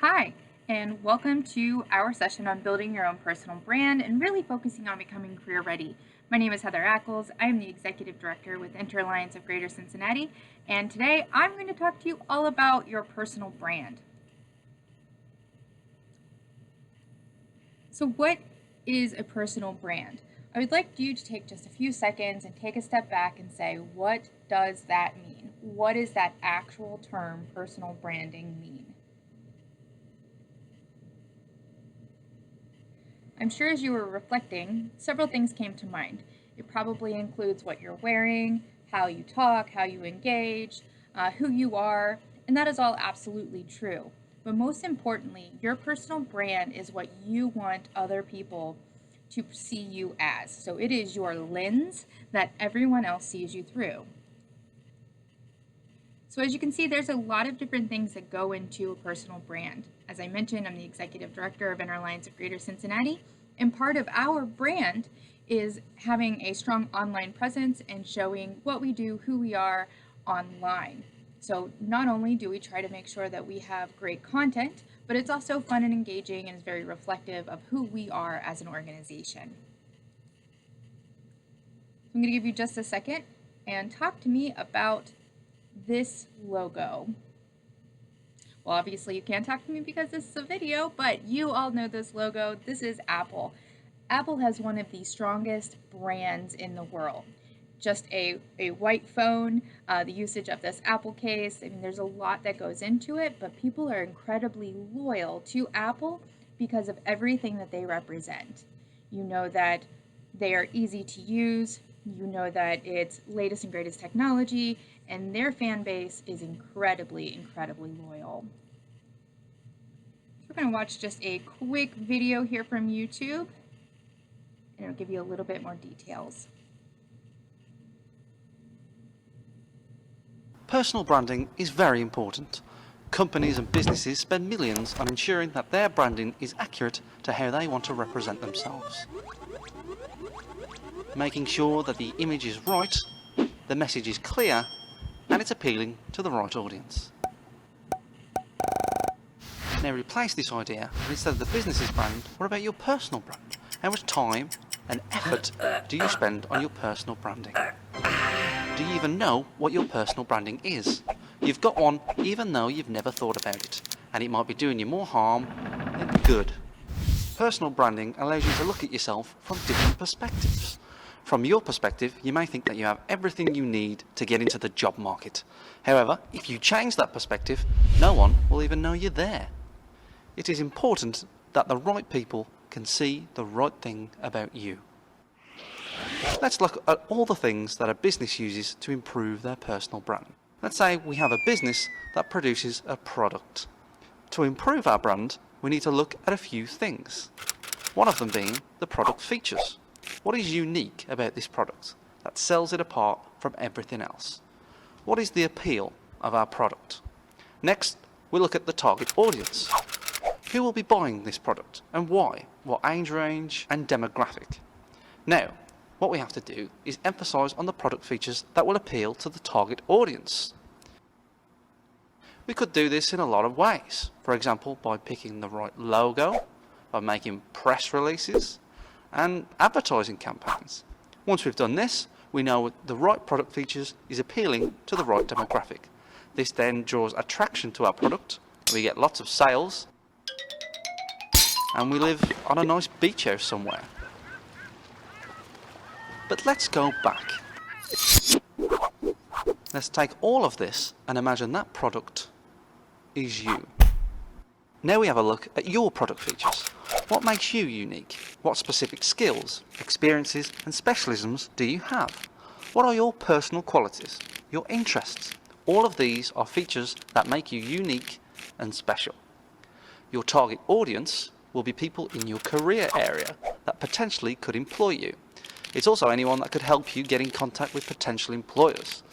Hi, and welcome to our session on building your own personal brand and really focusing on becoming career ready. My name is Heather Ackles. I am the Executive Director with INTERalliance of Greater Cincinnati, and today I'm going to talk to you all about your personal brand. So what is a personal brand? I would like you to take just a few seconds and take a step back and say, what does that mean? What does that actual term, personal branding, mean? I'm sure as you were reflecting, several things came to mind. It probably includes what you're wearing, how you talk, how you engage, who you are, and that is all absolutely true. But most importantly, your personal brand is what you want other people to see you as. So it is your lens that everyone else sees you through. So as you can see, there's a lot of different things that go into a personal brand. As I mentioned, I'm the Executive Director of INTERalliance of Greater Cincinnati, and part of our brand is having a strong online presence and showing what we do, who we are online. So not only do we try to make sure that we have great content, but it's also fun and engaging and is very reflective of who we are as an organization. I'm going to give you just a second and talk to me about this logo. Well, obviously you can't talk to me because this is a video, but you all know this logo. This is Apple. Apple has one of the strongest brands in the world. Just a white phone, the usage of this Apple case, I mean, there's a lot that goes into it, but people are incredibly loyal to Apple because of everything that they represent. You know that they are easy to use, you know that it's latest and greatest technology, and their fan base is incredibly loyal. So we're going to watch just a quick video here from YouTube, and it'll give you a little bit more details. Personal branding is very important. Companies and businesses spend millions on ensuring that their branding is accurate to how they want to represent themselves. Making sure that the image is right, the message is clear, and it's appealing to the right audience. Now replace this idea, and instead of the business's brand, what about your personal brand? How much time and effort do you spend on your personal branding? Do you even know what your personal branding is? You've got one even though you've never thought about it, and it might be doing you more harm than good. Personal branding allows you to look at yourself from different perspectives. From your perspective, you may think that you have everything you need to get into the job market. However, if you change that perspective, no one will even know you're there. It is important that the right people can see the right thing about you. Let's look at all the things that a business uses to improve their personal brand. Let's say we have a business that produces a product. To improve our brand, we need to look at a few things. One of them being the product features. What is unique about this product that sells it apart from everything else? What is the appeal of our product? Next, we look at the target audience. Who will be buying this product and why? What age range and demographic? Now, what we have to do is emphasize on the product features that will appeal to the target audience. We could do this in a lot of ways. For example, by picking the right logo, by making press releases, and advertising campaigns. Once we've done this, we know the right product features is appealing to the right demographic. This then draws attraction to our product, we get lots of sales, and we live on a nice beach house somewhere. But let's go back. Let's take all of this and imagine that product is you. Now we have a look at your product features. What makes you unique? What specific skills, experiences and specialisms do you have? What are your personal qualities, your interests? All of these are features that make you unique and special. Your target audience will be people in your career area that potentially could employ you. It's also anyone that could help you get in contact with potential employers.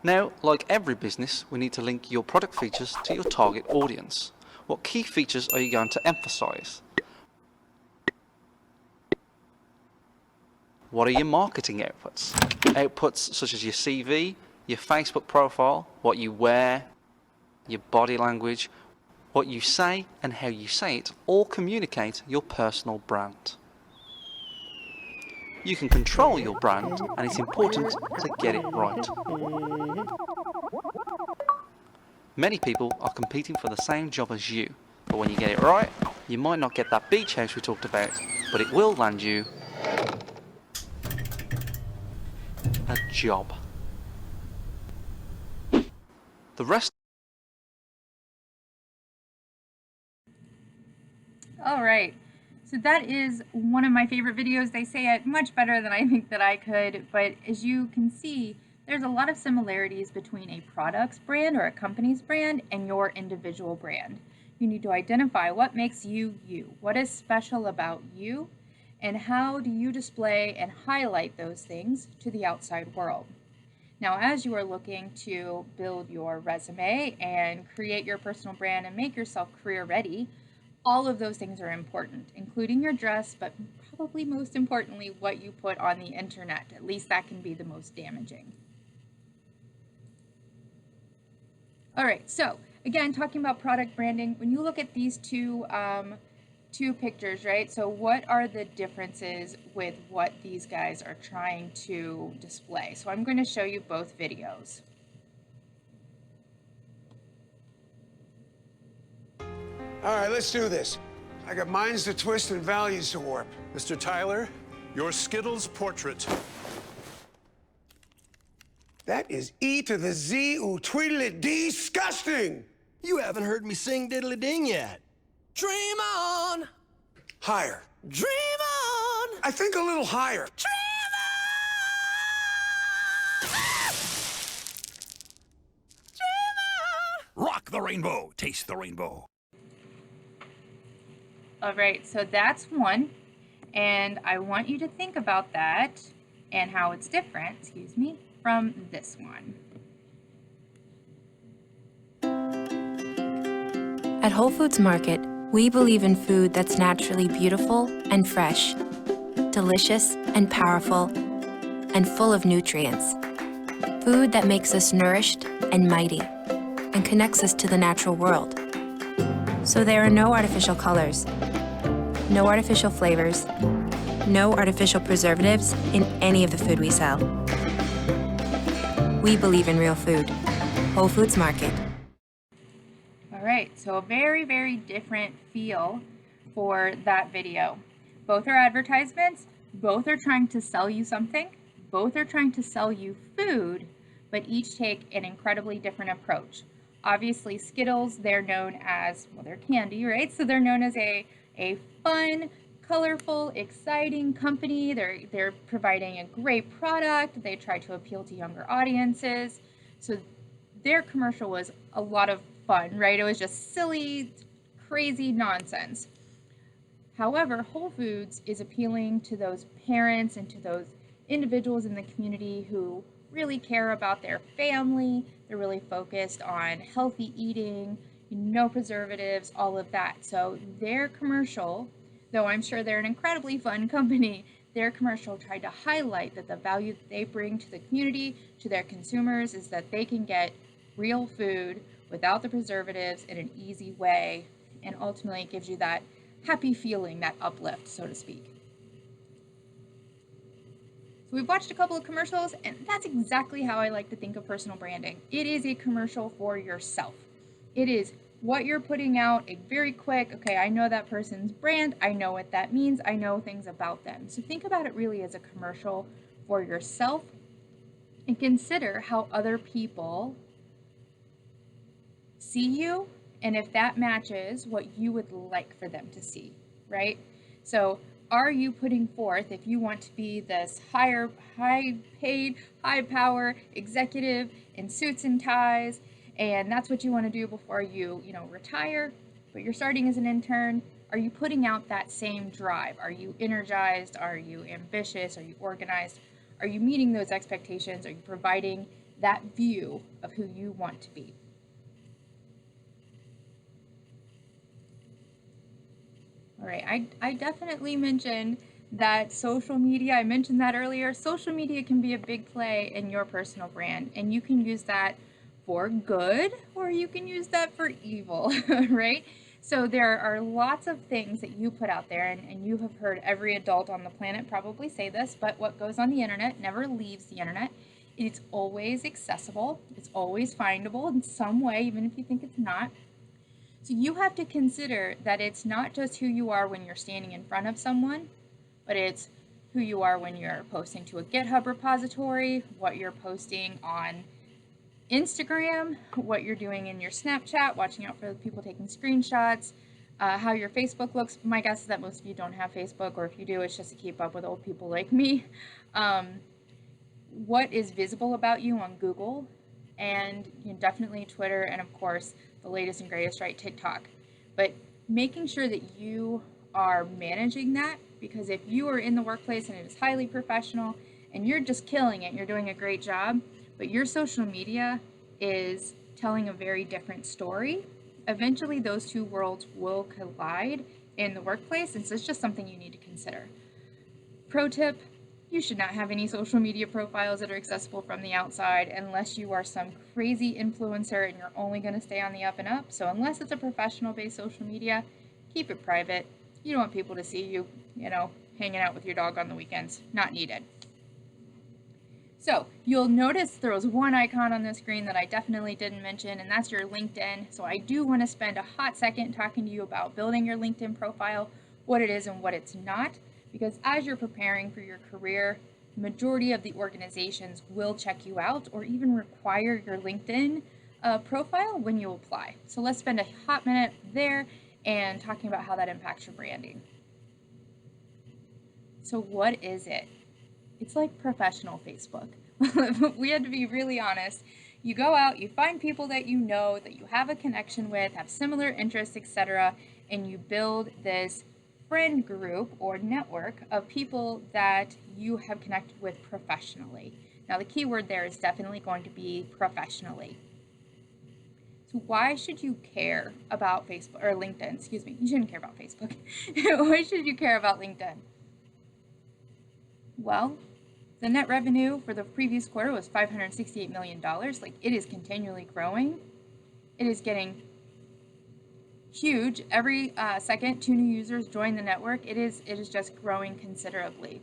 Now, like every business, we need to link your product features to your target audience. What key features are you going to emphasize? What are your marketing outputs? Outputs such as your CV, your Facebook profile, what you wear, your body language, what you say and how you say it all communicate your personal brand. You can control your brand, and it's important to get it right. Many people are competing for the same job as you, but when you get it right, you might not get that beach house we talked about, but it will land you a job. The rest. All right. So that is one of my favorite videos. They say it much better than I think that I could, but as you can see, there's a lot of similarities between a product's brand or a company's brand and your individual brand. You need to identify what makes you you, what is special about you, and how do you display and highlight those things to the outside world. Now, as you are looking to build your resume and create your personal brand and make yourself career ready, all of those things are important, including your dress, but probably most importantly, what you put on the internet. At least that can be the most damaging. All right, so again, talking about product branding, when you look at these two pictures, right? So what are the differences with what these guys are trying to display? So I'm going to show you both videos. All right, let's do this. I got minds to twist and values to warp. Mr. Tyler, your Skittles portrait. That is E to the Z ooh tweedly disgusting. You haven't heard me sing Diddly Ding yet. Dream on! Higher. Dream on! I think a little higher. Dream on! Dream on! Rock the rainbow, taste the rainbow. All right, so that's one, and I want you to think about that and how it's different, from this one. At Whole Foods Market, we believe in food that's naturally beautiful and fresh, delicious and powerful, and full of nutrients. Food that makes us nourished and mighty, and connects us to the natural world. So there are no artificial colors, no artificial flavors, no artificial preservatives in any of the food we sell. We believe in real food. Whole Foods Market. All right, so a very, very different feel for that video. Both are advertisements, both are trying to sell you something, both are trying to sell you food, but each take an incredibly different approach. Obviously, Skittles, they're known as, well, they're candy, right? So they're known as a fun, colorful, exciting company. They're providing a great product. They try to appeal to younger audiences. So their commercial was a lot of fun, right? It was just silly, crazy nonsense. However, Whole Foods is appealing to those parents and to those individuals in the community who really care about their family. They're really focused on healthy eating, no preservatives, all of that. So their commercial, though I'm sure they're an incredibly fun company, their commercial tried to highlight that the value that they bring to the community, to their consumers, is that they can get real food without the preservatives in an easy way, and ultimately it gives you that happy feeling, that uplift, so to speak. So we've watched a couple of commercials, and that's exactly how I like to think of personal branding. It is a commercial for yourself. It is what you're putting out, a very quick, okay, I know that person's brand, I know what that means, I know things about them. So think about it really as a commercial for yourself, and consider how other people see you, and if that matches what you would like for them to see, right? So are you putting forth, if you want to be this high-paid, high-power executive in suits and ties, and that's what you want to do before you retire, but you're starting as an intern, are you putting out that same drive? Are you energized? Are you ambitious? Are you organized? Are you meeting those expectations? Are you providing that view of who you want to be? All right, I definitely mentioned that social media, I mentioned that earlier, social media can be a big play in your personal brand, and you can use that for good or you can use that for evil, right? So there are lots of things that you put out there, and you have heard every adult on the planet probably say this, but what goes on the internet never leaves the internet. It's always accessible, it's always findable in some way, even if you think it's not. So you have to consider that it's not just who you are when you're standing in front of someone, but it's who you are when you're posting to a GitHub repository, what you're posting on Instagram, what you're doing in your Snapchat, watching out for people taking screenshots, how your Facebook looks. My guess is that most of you don't have Facebook, or if you do, it's just to keep up with old people like me. What is visible about you on Google, and definitely Twitter, and of course, the latest and greatest, right, TikTok. But making sure that you are managing that, because if you are in the workplace and it is highly professional and you're just killing it, you're doing a great job, but your social media is telling a very different story, eventually those two worlds will collide in the workplace, and so it's just something you need to consider. Pro tip, you should not have any social media profiles that are accessible from the outside unless you are some crazy influencer and you're only going to stay on the up and up. So unless it's a professional based social media, keep it private. You don't want people to see you, hanging out with your dog on the weekends. Not needed. So you'll notice there was one icon on the screen that I definitely didn't mention, and that's your LinkedIn. So I do want to spend a hot second talking to you about building your LinkedIn profile, what it is and what it's not, because as you're preparing for your career, majority of the organizations will check you out or even require your LinkedIn profile when you apply. So let's spend a hot minute there and talking about how that impacts your branding. So what is it? It's like professional Facebook. We had to be really honest. You go out, you find people that you know, that you have a connection with, have similar interests, etc., and you build this friend group or network of people that you have connected with professionally. Now, the key word there is definitely going to be professionally. So why should you care about Facebook or LinkedIn? Excuse me, you shouldn't care about Facebook. Why should you care about LinkedIn? Well, the net revenue for the previous quarter was $568 million. Like, it is continually growing. It is getting huge. Every second, 2 new users join the network. It is just growing considerably.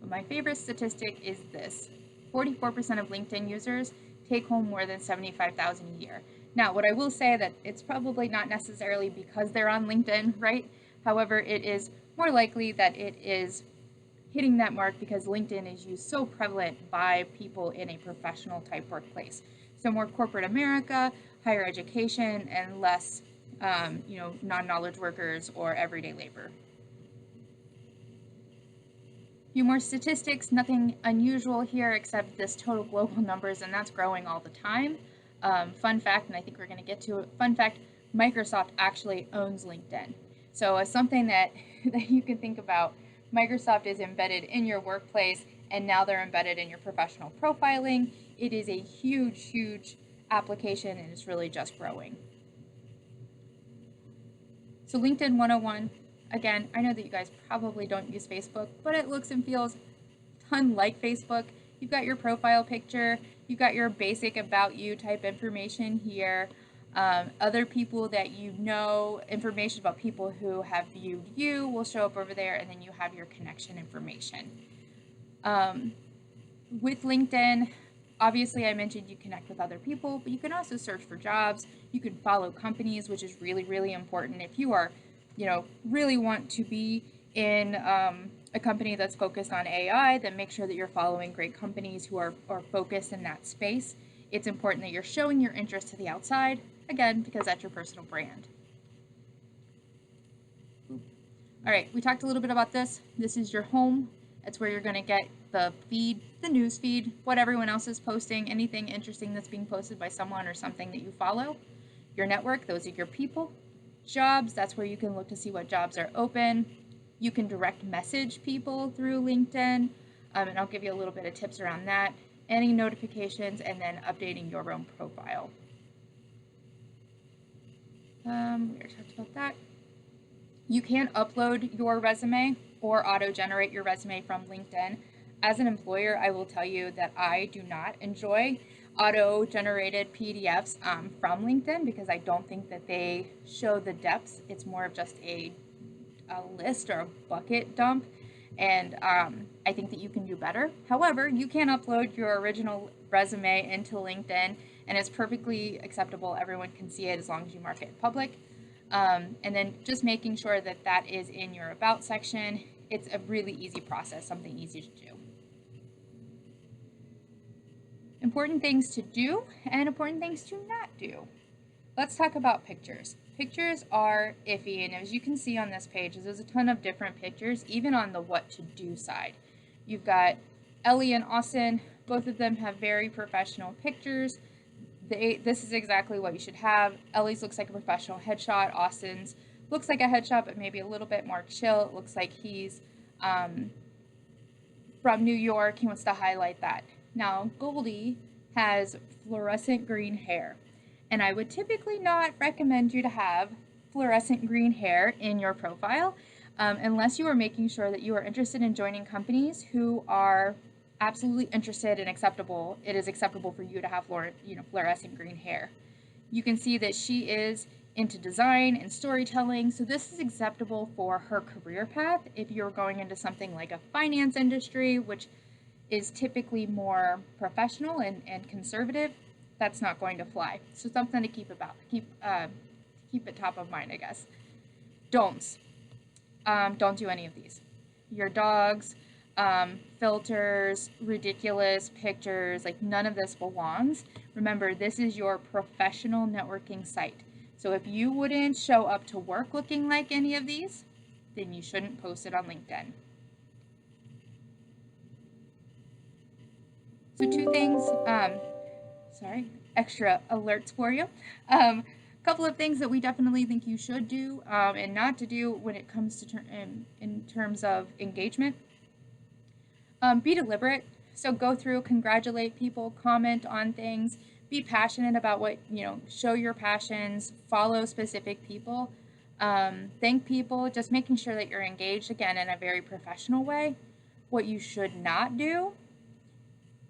But my favorite statistic is this: 44% of LinkedIn users take home more than $75,000 a year. Now, what I will say that it's probably not necessarily because they're on LinkedIn, right? However, it is more likely that it is hitting that mark because LinkedIn is used so prevalent by people in a professional type workplace. So more corporate America, higher education, and less, non-knowledge workers or everyday labor. A few more statistics, nothing unusual here except this total global numbers, and that's growing all the time. Fun fact, and I think we're going to get to it, fun fact, Microsoft actually owns LinkedIn. So as something that you can think about, Microsoft is embedded in your workplace, and now they're embedded in your professional profiling. It is a huge, huge application, and it's really just growing. So LinkedIn 101, again, I know that you guys probably don't use Facebook, but it looks and feels a ton like Facebook. You've got your profile picture, you've got your basic about you type information here. Other people that you know, information about people who have viewed you will show up over there, and then you have your connection information. With LinkedIn, obviously I mentioned you connect with other people, but you can also search for jobs. You can follow companies, which is really, really important. If you are, really want to be in a company that's focused on AI, then make sure that you're following great companies who are focused in that space. It's important that you're showing your interest to the outside, again, because that's your personal brand. All right, we talked a little bit about this. This is your home. It's where you're going to get the feed, the news feed, what everyone else is posting, anything interesting that's being posted by someone or something that you follow. Your network, those are your people. Jobs, that's where you can look to see what jobs are open. You can direct message people through LinkedIn, and I'll give you a little bit of tips around that. Any notifications, and then updating your own profile. We already talked about that. You can upload your resume or auto-generate your resume from LinkedIn. As an employer, I will tell you that I do not enjoy auto-generated PDFs from LinkedIn because I don't think that they show the depths. It's more of just a list or a bucket dump, and I think that you can do better. However, you can upload your original resume into LinkedIn, and it's perfectly acceptable. Everyone can see it as long as you mark it public. And then just making sure that that is in your About section. It's a really easy process, something easy to do. Important things to do and important things to not do. Let's talk about pictures. Pictures are iffy, and as you can see on this page, there's a ton of different pictures, even on the what to do side. You've got Ellie and Austin. Both of them have very professional pictures. This is exactly what you should have. Ellie's looks like a professional headshot. Austin's looks like a headshot, but maybe a little bit more chill. It looks like he's from New York. He wants to highlight that. Now, Goldie has fluorescent green hair, and I would typically not recommend you to have fluorescent green hair in your profile unless you are making sure that you are interested in joining companies who are absolutely interested and acceptable. It is acceptable for you to have fluorescent green hair. You can see that she is into design and storytelling, so this is acceptable for her career path. If you're going into something like a finance industry, which is typically more professional and conservative, that's not going to fly. So something to keep it top of mind, I guess. Don'ts. Don't do any of these. Your dogs, filters, ridiculous pictures, like none of this belongs. Remember, this is your professional networking site. So if you wouldn't show up to work looking like any of these, then you shouldn't post it on LinkedIn. So two things, extra alerts for you. Couple of things that we definitely think you should do and not to do when it comes to in terms of engagement. Be deliberate. So go through, congratulate people, comment on things, be passionate about what, show your passions, follow specific people, thank people, just making sure that you're engaged, again, in a very professional way. What you should not do,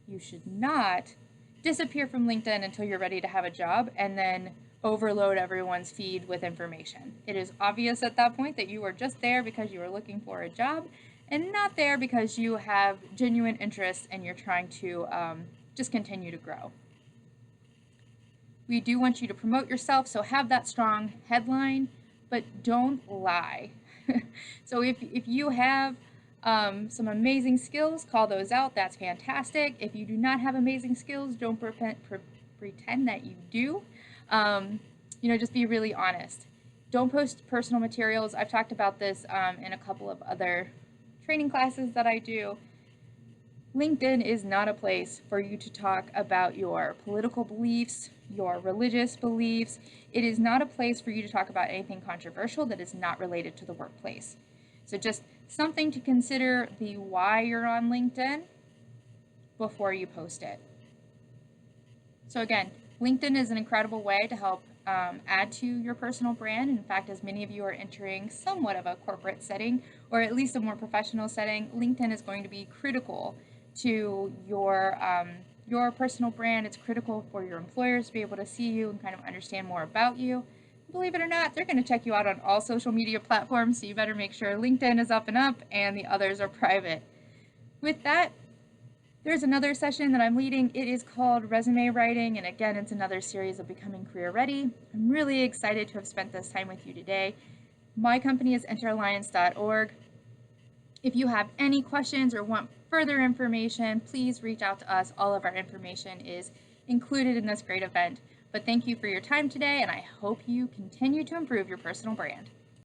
you should not disappear from LinkedIn until you're ready to have a job and then overload everyone's feed with information. It is obvious at that point that you are just there because you are looking for a job and not there because you have genuine interest and you're trying to just continue to grow. We do want you to promote yourself, so have that strong headline, but don't lie. So if you have some amazing skills, call those out. That's fantastic. If you do not have amazing skills, don't pretend that you do. Just be really honest. Don't post personal materials. I've talked about this in a couple of other training classes that I do. LinkedIn is not a place for you to talk about your political beliefs, your religious beliefs. It is not a place for you to talk about anything controversial that is not related to the workplace. So just something to consider the why you're on LinkedIn before you post it. So again, LinkedIn is an incredible way to help add to your personal brand. In fact, as many of you are entering somewhat of a corporate setting, or at least a more professional setting, LinkedIn is going to be critical to your personal brand. It's critical for your employers to be able to see you and kind of understand more about you. Believe it or not, they're going to check you out on all social media platforms, so you better make sure LinkedIn is up and up and the others are private. With that, there's another session that I'm leading. It is called Resume Writing, and again, it's another series of Becoming Career Ready. I'm really excited to have spent this time with you today. My company is INTERalliance.org. If you have any questions or want further information, please reach out to us. All of our information is included in this great event. But thank you for your time today, and I hope you continue to improve your personal brand.